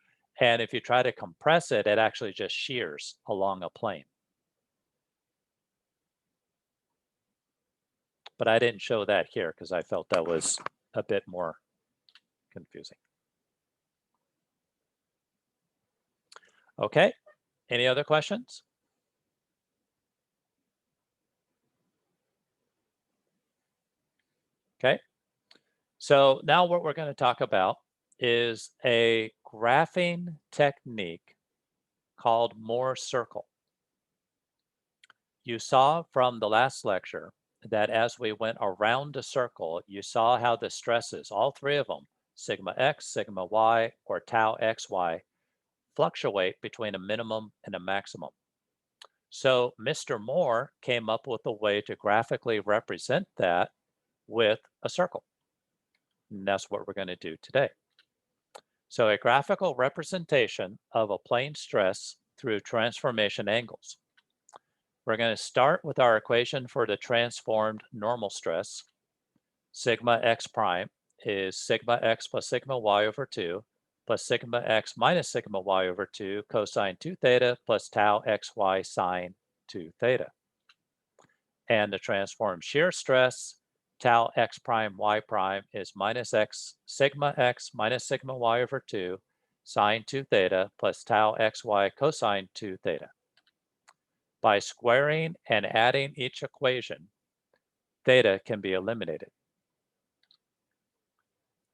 And if you try to compress it, it actually just shears along a plane. But I didn't show that here because I felt that was a bit more confusing. Okay, any other questions? Okay, so now what we're going to talk about is a graphing technique called Mohr circle. You saw from the last lecture that as we went around the circle, you saw how the stresses, all 3 of them, sigma x, sigma y, or tau xy, fluctuate between a minimum and a maximum. So Mr. Mohr came up with a way to graphically represent that with a circle. And that's what we're going to do today. So a graphical representation of a plane stress through transformation angles. We're going to start with our equation for the transformed normal stress. sigma x prime is sigma x plus sigma y over 2 plus sigma x minus sigma y over 2 cosine 2 theta plus tau xy sine 2 theta. And the transform shear stress, tau x prime y prime is minus x minus sigma y over 2 sine 2 theta plus tau xy cosine 2 theta. By squaring and adding each equation, theta can be eliminated.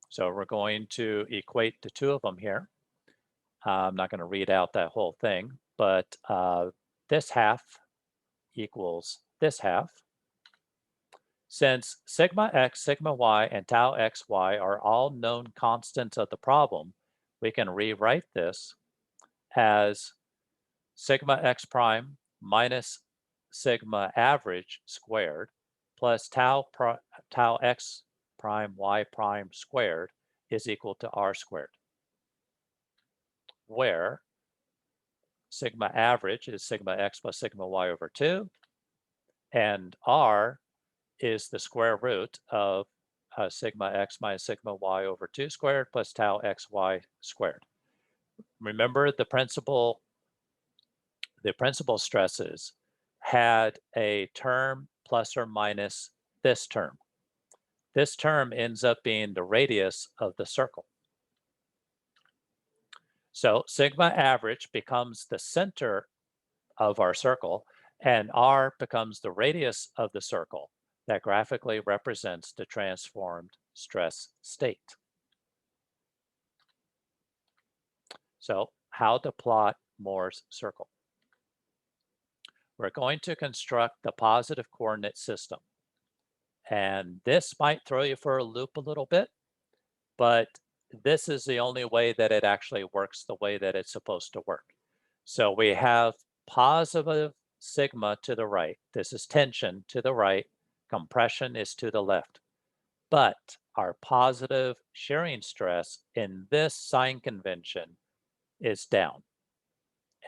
So we're going to equate the two of them here. I'm not going to read out that whole thing, but this half equals this half. Since sigma x, sigma y, and tau xy are all known constants of the problem, we can rewrite this as sigma x prime minus sigma average squared plus tau x prime y prime squared is equal to r squared, where sigma average is sigma x plus sigma y over 2, and r is the square root of sigma x minus sigma y over 2 squared plus tau xy squared. Remember, the principal stresses had a term plus or minus this term. This term ends up being the radius of the circle. So sigma average becomes the center of our circle, and r becomes the radius of the circle that graphically represents the transformed stress state. So how to plot Moore's circle? We're going to construct the positive coordinate system. And this might throw you for a loop a little bit, but this is the only way that it actually works the way that it's supposed to work. So we have positive sigma to the right. This is tension to the right. Compression is to the left. But our positive shearing stress in this sign convention is down.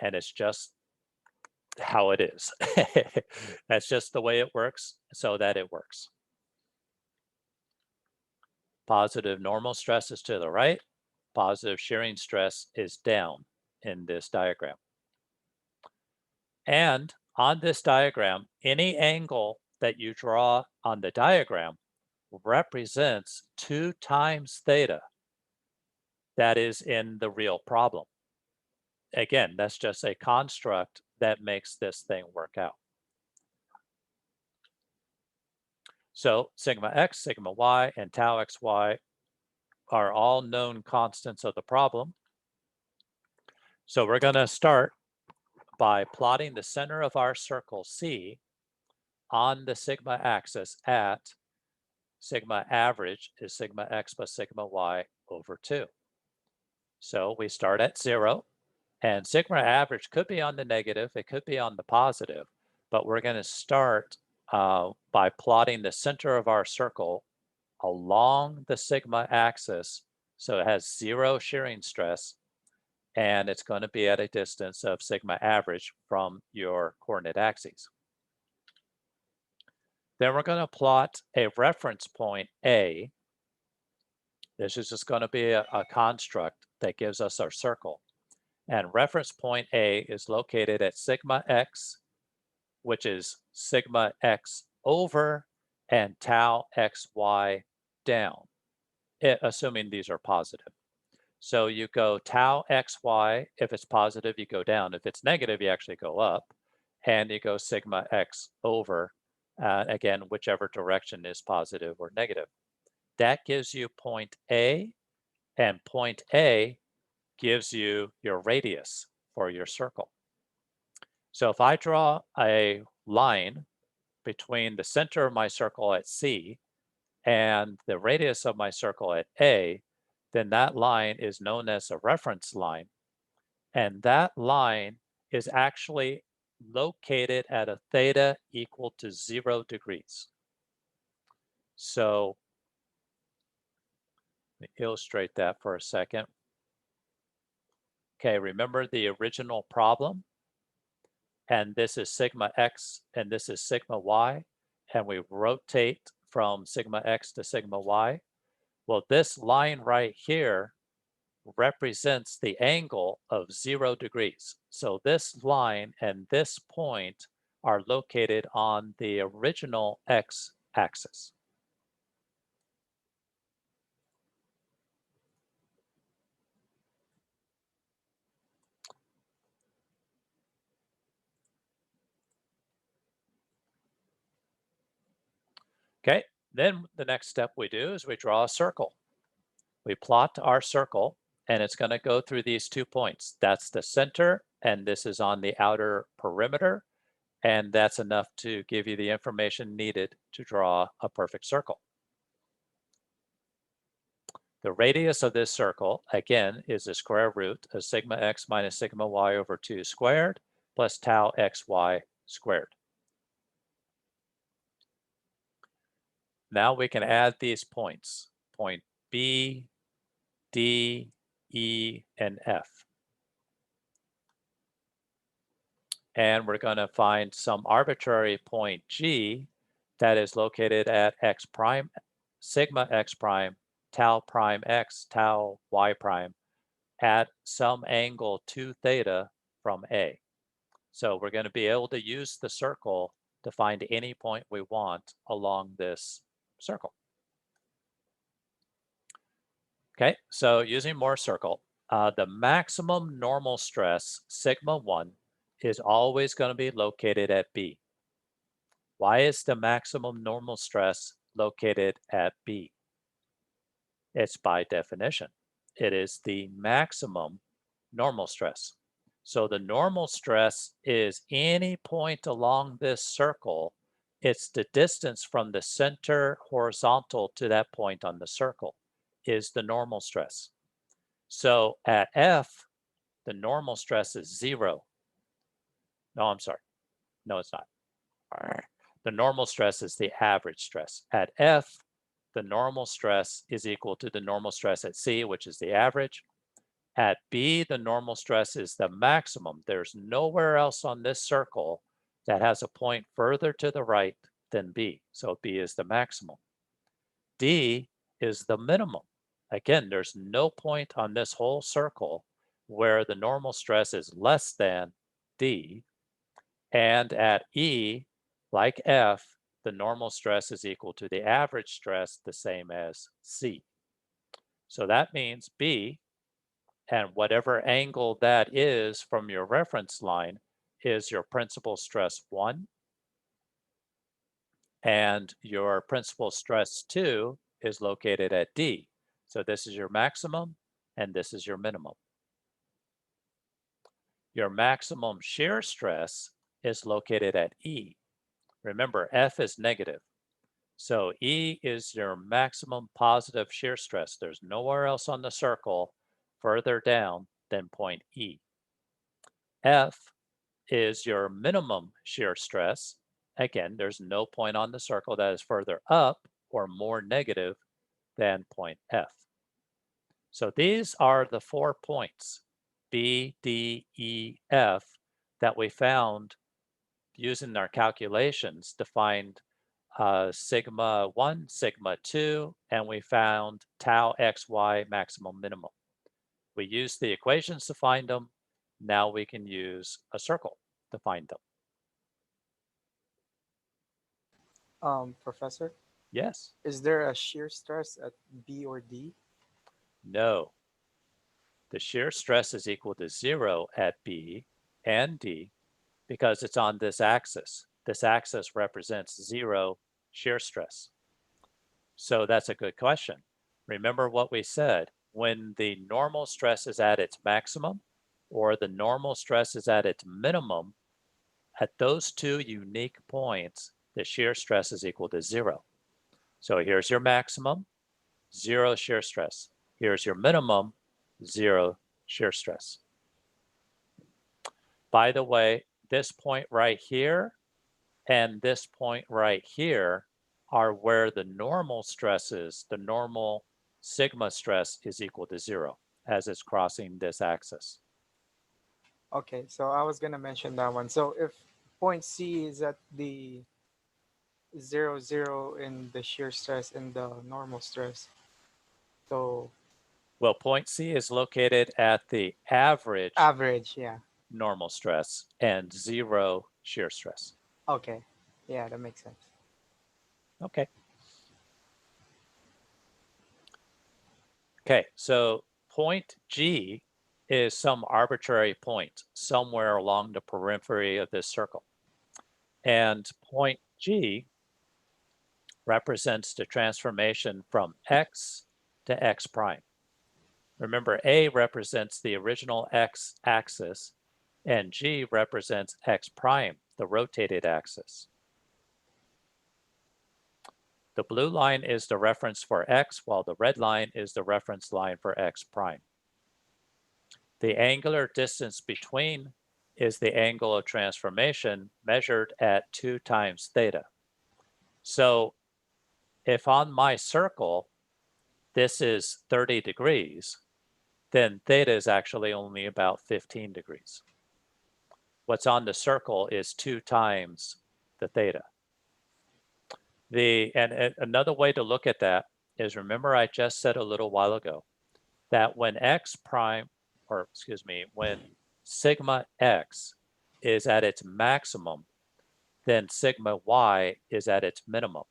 And it's just how it is. That's just the way it works, so that it works. Positive normal stress is to the right. Positive shearing stress is down in this diagram. And on this diagram, any angle that you draw on the diagram represents 2 times theta that is in the real problem. Again, that's just a construct that makes this thing work out. So sigma x, sigma y, and tau xy are all known constants of the problem. So we're going to start by plotting the center of our circle C on the sigma axis at sigma average is sigma x plus sigma y over 2. So we start at 0, and sigma average could be on the negative, it could be on the positive, but we're going to start by plotting the center of our circle along the sigma axis, so it has 0 shearing stress, and it's going to be at a distance of sigma average from your coordinate axes. Then we're going to plot a reference point A. This is just going to be a construct that gives us our circle. And reference point A is located at sigma x, which is sigma x over and tau xy down, assuming these are positive. So you go tau xy, if it's positive, you go down. If it's negative, you actually go up. And you go sigma x over, again, whichever direction is positive or negative. That gives you point A, and point A gives you your radius for your circle. So if I draw a line between the center of my circle at C and the radius of my circle at A, then that line is known as a reference line. And that line is actually located at a theta equal to 0 degrees. So let me illustrate that for a second. Okay, remember the original problem? And this is sigma x and this is sigma y, and we rotate from sigma x to sigma y. Well, this line right here represents the angle of 0 degrees. So this line and this point are located on the original x-axis. Okay, then the next step we do is we draw a circle. We plot our circle, and it's going to go through these 2 points. That's the center, and this is on the outer perimeter, and that's enough to give you the information needed to draw a perfect circle. The radius of this circle, again, is the square root of sigma x minus sigma y over 2 squared plus tau xy squared. Now we can add these points, point B, D, E, and F. And we're going to find some arbitrary point G that is located at x prime, sigma x prime, tau prime x, tau y prime, at some angle 2 theta from A. So we're going to be able to use the circle to find any point we want along this circle. Okay, so using Mohr's circle, the maximum normal stress, sigma 1, is always going to be located at B. Why is the maximum normal stress located at B? It's by definition. It is the maximum normal stress. So the normal stress is any point along this circle. It's the distance from the center horizontal to that point on the circle is the normal stress. So at F, the normal stress is 0. No, I'm sorry. No, it's not. The normal stress is the average stress. At F, the normal stress is equal to the normal stress at C, which is the average. At B, the normal stress is the maximum. There's nowhere else on this circle that has a point further to the right than B. So B is the maximum. D is the minimum. Again, there's no point on this whole circle where the normal stress is less than D. And at E, like F, the normal stress is equal to the average stress, the same as C. So that means B, and whatever angle that is from your reference line, is your principal stress 1. And your principal stress 2 is located at D. So this is your maximum, and this is your minimum. Your maximum shear stress is located at E. Remember, F is negative. So E is your maximum positive shear stress. There's nowhere else on the circle further down than point E. F is your minimum shear stress. Again, there's no point on the circle that is further up or more negative than point F. So these are the 4 points, B, D, E, F, that we found using our calculations to find sigma 1, sigma 2, and we found tau xy maximum minimum. We used the equations to find them. Now we can use a circle to find them. Professor, Yes. is there a shear stress at B or D? No. The shear stress is equal to 0 at B and D because it's on this axis. This axis represents 0 shear stress. So that's a good question. Remember what we said. When the normal stress is at its maximum or the normal stress is at its minimum, at those 2 unique points, the shear stress is equal to 0. So here's your maximum, 0 shear stress. Here's your minimum, 0 shear stress. By the way, this point right here and this point right here are where the normal stress is. The normal sigma stress is equal to 0 as it's crossing this axis. Okay, so I was gonna mention that one. So if point C is at the 0, 0 in the shear stress and the normal stress. So Well, point C is located at the average average, yeah. normal stress and 0 shear stress. Okay. Yeah, that makes sense. Okay. Okay, so point G is some arbitrary point somewhere along the periphery of this circle. And point G represents the transformation from X to X prime. Remember, A represents the original X axis, and G represents X prime, the rotated axis. The blue line is the reference for X, while the red line is the reference line for X prime. The angular distance between is the angle of transformation measured at 2 times theta. So if on my circle, this is 30 degrees, then theta is actually only about 15 degrees. What's on the circle is 2 times the theta. Another way to look at that is, remember I just said a little while ago that when when sigma x is at its maximum, then sigma y is at its minimum.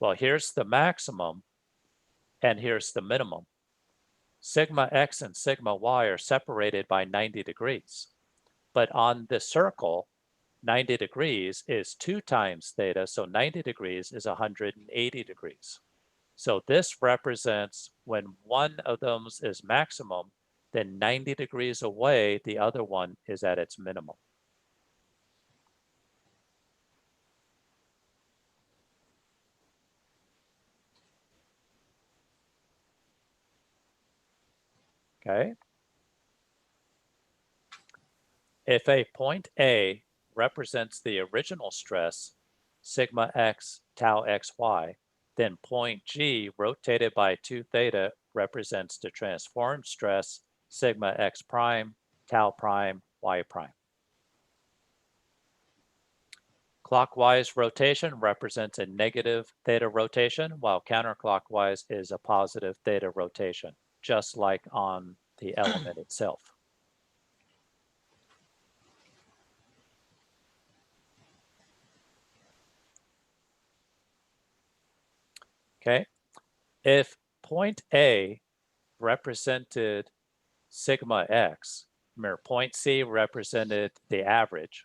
Well, here's the maximum and here's the minimum. Sigma x and sigma y are separated by 90 degrees. But on the circle, 90 degrees is 2 times theta, so 90 degrees is 180 degrees. So this represents when one of them is maximum, then 90 degrees away, the other one is at its minimum. Okay. If a point A represents the original stress, sigma x, tau xy, then point G rotated by 2 theta represents the transformed stress, sigma x prime, tau prime, y prime. Clockwise rotation represents a negative theta rotation, while counterclockwise is a positive theta rotation, just like on the element itself. Okay, if point A represented sigma x, remember point C represented the average,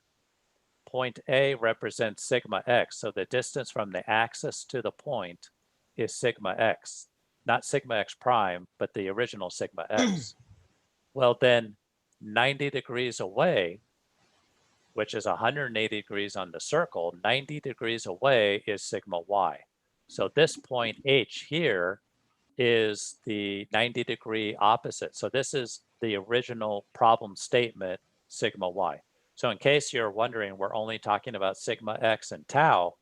point A represents sigma x, so the distance from the axis to the point is sigma x, not sigma x prime, but the original sigma x. Well, then 90 degrees away, which is 180 degrees on the circle, 90 degrees away is sigma y. So this point H here is the 90 degree opposite. So this is the original problem statement, sigma y. So in case you're wondering, we're only talking about sigma x and tau.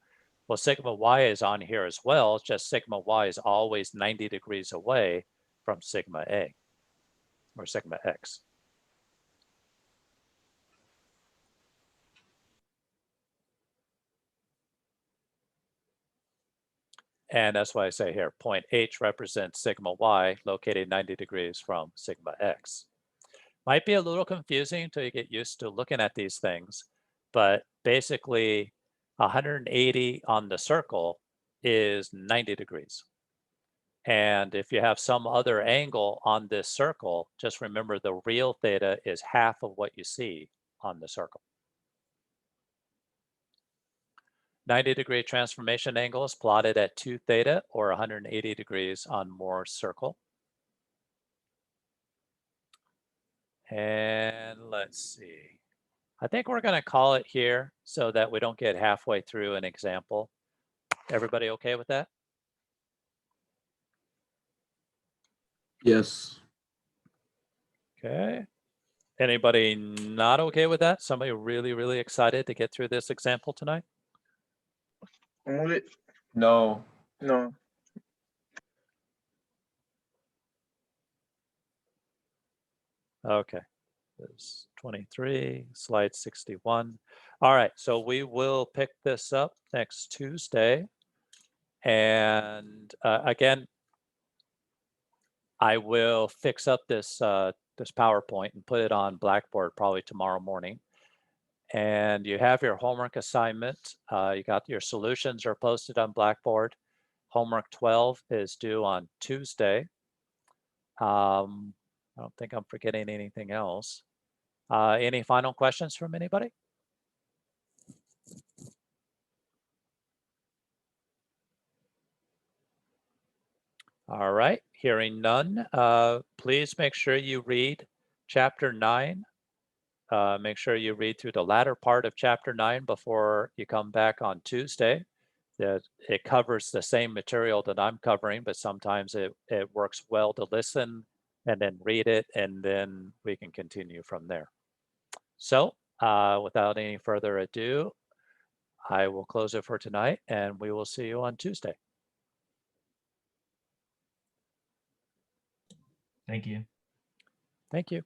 Well, sigma y is on here as well, just sigma y is always 90 degrees away from sigma a or sigma x. And that's why I say here, point H represents sigma y located 90 degrees from sigma x. Might be a little confusing until you get used to looking at these things, but basically 180 on the circle is 90 degrees. And if you have some other angle on this circle, just remember the real theta is half of what you see on the circle. 90 degree transformation angle is plotted at 2 theta or 180 degrees on Moore's circle. And let's see. I think we're going to call it here so that we don't get halfway through an example. Everybody okay with that? Yes. Okay. Anybody not okay with that? Somebody really, really excited to get through this example tonight? Move it. No. No. Okay. There's 23, slide 61. All right, so we will pick this up next Tuesday. And again, I will fix up this this PowerPoint and put it on Blackboard probably tomorrow morning. And you have your homework assignment. You got your solutions are posted on Blackboard. Homework 12 is due on Tuesday. I don't think I'm forgetting anything else. Any final questions from anybody? All right, hearing none, please make sure you read chapter 9. Make sure you read through the latter part of chapter 9 before you come back on Tuesday. It covers the same material that I'm covering, but sometimes it works well to listen and then read it, and then we can continue from there. So without any further ado, I will close it for tonight, and we will see you on Tuesday. Thank you. Thank you.